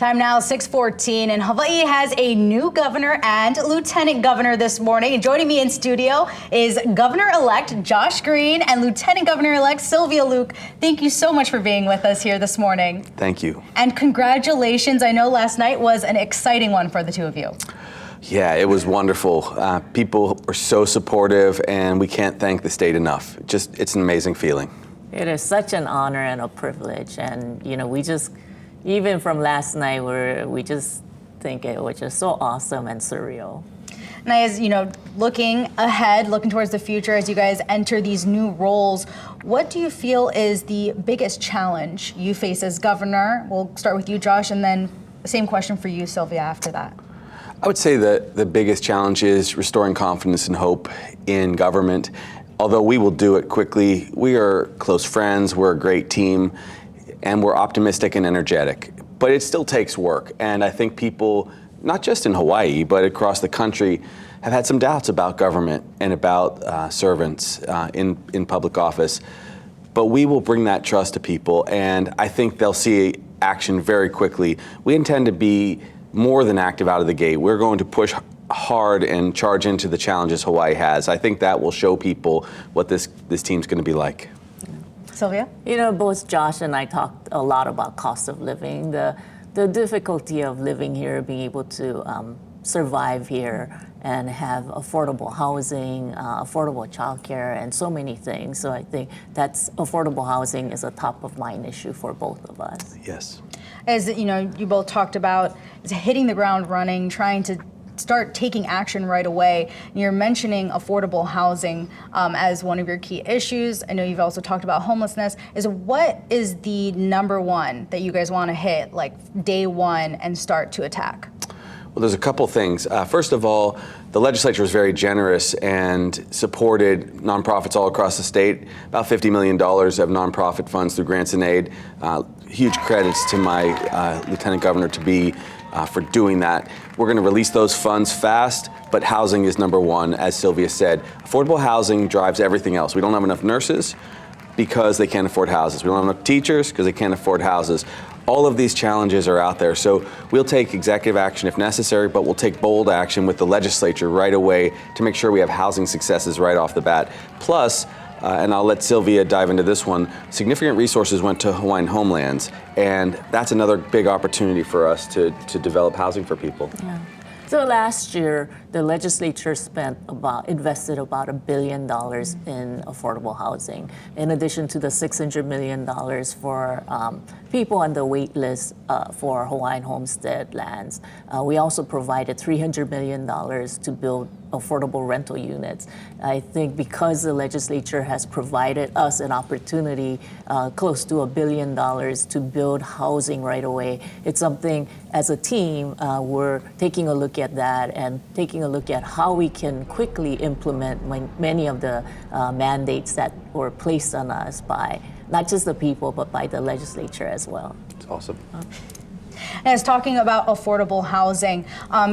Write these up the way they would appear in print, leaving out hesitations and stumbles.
Time now, 6:14, and Hawaii has a new governor and lieutenant governor this morning. And joining me in studio is Governor-elect Josh Green and Lieutenant Governor-elect Slyvia Luke. Thank you so much for being with us here this morning. Thank you. And congratulations. I know last night was an exciting one for the two of you. Yeah, it was wonderful. People were so supportive, and we can't thank the state enough. It's an amazing feeling. It is such an honor and a privilege, and even from last night, we just think it was just so awesome and surreal. And as looking ahead, looking towards the future, as you guys enter these new roles, what do you feel is the biggest challenge you face as governor? We'll start with you, Josh, and then the same question for you, Slyvia, after that. I would say that the biggest challenge is restoring confidence and hope in government. Although we will do it quickly, we are close friends, we're a great team, and we're optimistic and energetic. But it still takes work, and I think people, not just in Hawaii, but across the country, have had some doubts about government and about servants in public office. But we will bring that trust to people, and I think they'll see action very quickly. We intend to be more than active out of the gate. We're going to push hard and charge into the challenges Hawaii has. I think that will show people what this team's going to be like. Slyvia? Both Josh and I talked a lot about cost of living, the difficulty of living here, being able to survive here and have affordable housing, affordable childcare, and so many things. So I think affordable housing is a top of mind issue for both of us. Yes. As you both talked about, is hitting the ground running, trying to start taking action right away. And you're mentioning affordable housing as one of your key issues. I know you've also talked about homelessness. What is the number one that you guys want to hit, like day one, and start to attack? Well, there's a couple things. First of all, the legislature was very generous and supported nonprofits all across the state. About $50 million of nonprofit funds through grants and aid. Huge credits to my lieutenant governor for doing that. We're going to release those funds fast, but housing is number one, as Slyvia said. Affordable housing drives everything else. We don't have enough nurses because they can't afford houses. We don't have enough teachers because they can't afford houses. All of these challenges are out there, so we'll take executive action if necessary, but we'll take bold action with the legislature right away to make sure we have housing successes right off the bat. Plus, and I'll let Slyvia dive into this one, significant resources went to Hawaiian homelands, and that's another big opportunity for us to develop housing for people. Yeah. So last year, the legislature invested about $1 billion in affordable housing, in addition to the $600 million for people on the wait list for Hawaiian homestead lands. We also provided $300 million to build affordable rental units. I think because the legislature has provided us an opportunity close to $1 billion to build housing right away, it's something as a team we're taking a look at that and taking a look at how we can quickly implement many of the mandates that were placed on us by not just the people, but by the legislature as well. It's awesome. As talking about affordable housing,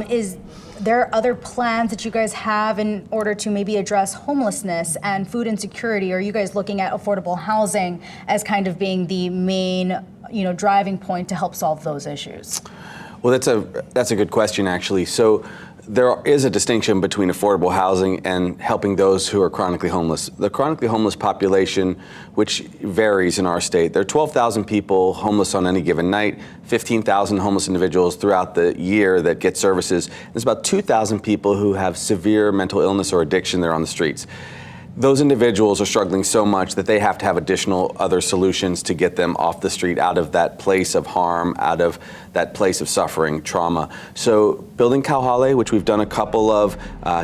is there other plans that you guys have in order to maybe address homelessness and food insecurity? Or are you guys looking at affordable housing as kind of being the main, driving point to help solve those issues? Well, that's a good question, actually. So there is a distinction between affordable housing and helping those who are chronically homeless. The chronically homeless population, which varies in our state, there are 12,000 people homeless on any given night, 15,000 homeless individuals throughout the year that get services. There's about 2,000 people who have severe mental illness or addiction that are on the streets. Those individuals are struggling so much that they have to have additional other solutions to get them off the street, out of that place of harm, out of that place of suffering, trauma. So building kauhale, which we've done a couple of,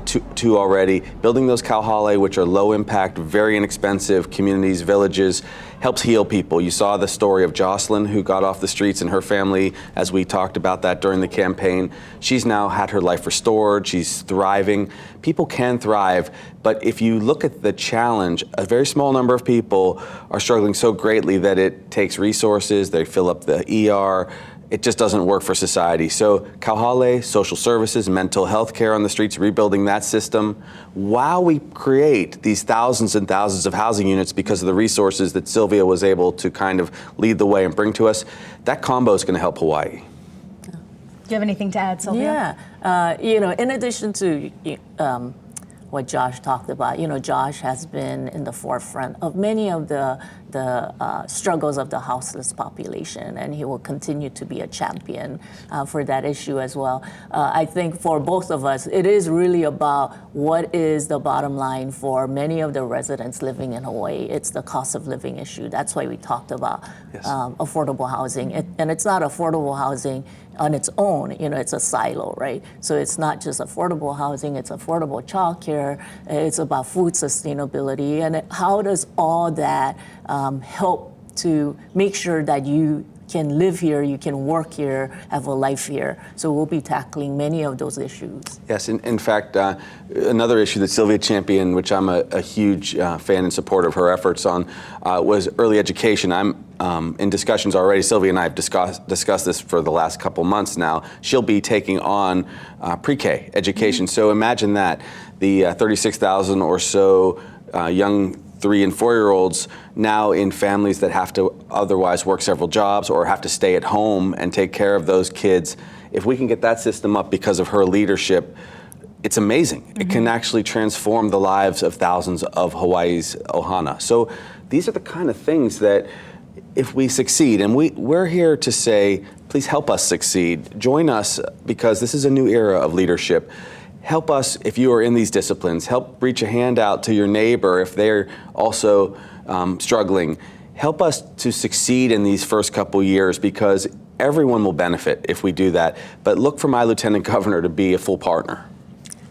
two already, building those kauhale, which are low impact, very inexpensive communities, villages, helps heal people. You saw the story of Jocelyn, who got off the streets, and her family, as we talked about that during the campaign. She's now had her life restored. She's thriving. People can thrive, but if you look at the challenge, a very small number of people are struggling so greatly that it takes resources. They fill up the ER. It just doesn't work for society. So kauhale, social services, mental health care on the streets, rebuilding that system, while we create these thousands and thousands of housing units because of the resources that Slyvia was able to kind of lead the way and bring to us, that combo is going to help Hawaii. you have anything to add, Sylvia? Yeah, in addition to what Josh talked about, Josh has been in the forefront of many of the struggles of the houseless population, and he will continue to be a champion for that issue as well. I think for both of us, it is really about what is the bottom line for many of the residents living in Hawaii. It's the cost of living issue. That's why we talked about affordable housing. And it's not affordable housing on its own, it's a silo, right? So it's not just affordable housing, it's affordable childcare, it's about food sustainability, and how does all that help to make sure that you can live here, you can work here, have a life here. So we'll be tackling many of those issues. Yes, in fact, another issue that Sylvia championed, which I'm a huge fan and supporter of her efforts on, was early education. I'm in discussions already. Sylvia and I have discussed this for the last couple months now. She'll be taking on pre-K education. So imagine that, the 36,000 or so young 3- and 4-year-olds now in families that have to otherwise work several jobs or have to stay at home and take care of those kids. If we can get that system up because of her leadership, it's amazing. It can actually transform the lives of thousands of Hawaii's ohana. So these are the kind of things that if we succeed, and we're here to say, please help us succeed. Join us, because this is a new era of leadership. Help us if you are in these disciplines. Help reach a hand out to your neighbor if they're also struggling. Help us to succeed in these first couple years, because everyone will benefit if we do that. But look for my Lieutenant Governor to be a full partner.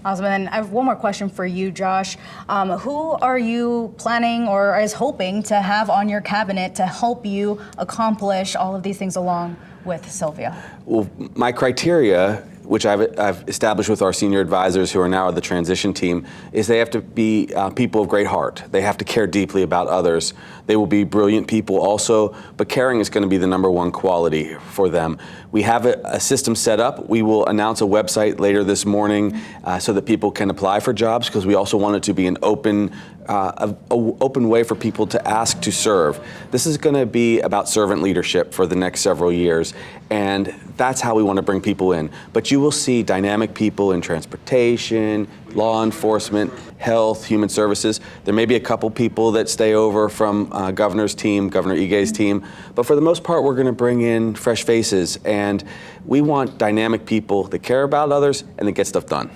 Awesome. And I have one more question for you, Josh. Who are you planning or is hoping to have on your cabinet to help you accomplish all of these things along with Sylvia? Well, my criteria, which I've established with our senior advisors who are now the transition team, is they have to be people of great heart. They have to care deeply about others. They will be brilliant people also, but caring is going to be the #1 quality for them. We have a system set up. We will announce a website later this morning so that people can apply for jobs, because we also want it to be an open way for people to ask to serve. This is going to be about servant leadership for the next several years, and that's how we want to bring people in. But you will see dynamic people in transportation, law enforcement, health, human services. There may be a couple people that stay over from Governor's team, Governor Ige's team, but for the most part, we're going to bring in fresh faces, and we want dynamic people that care about others and that get stuff done.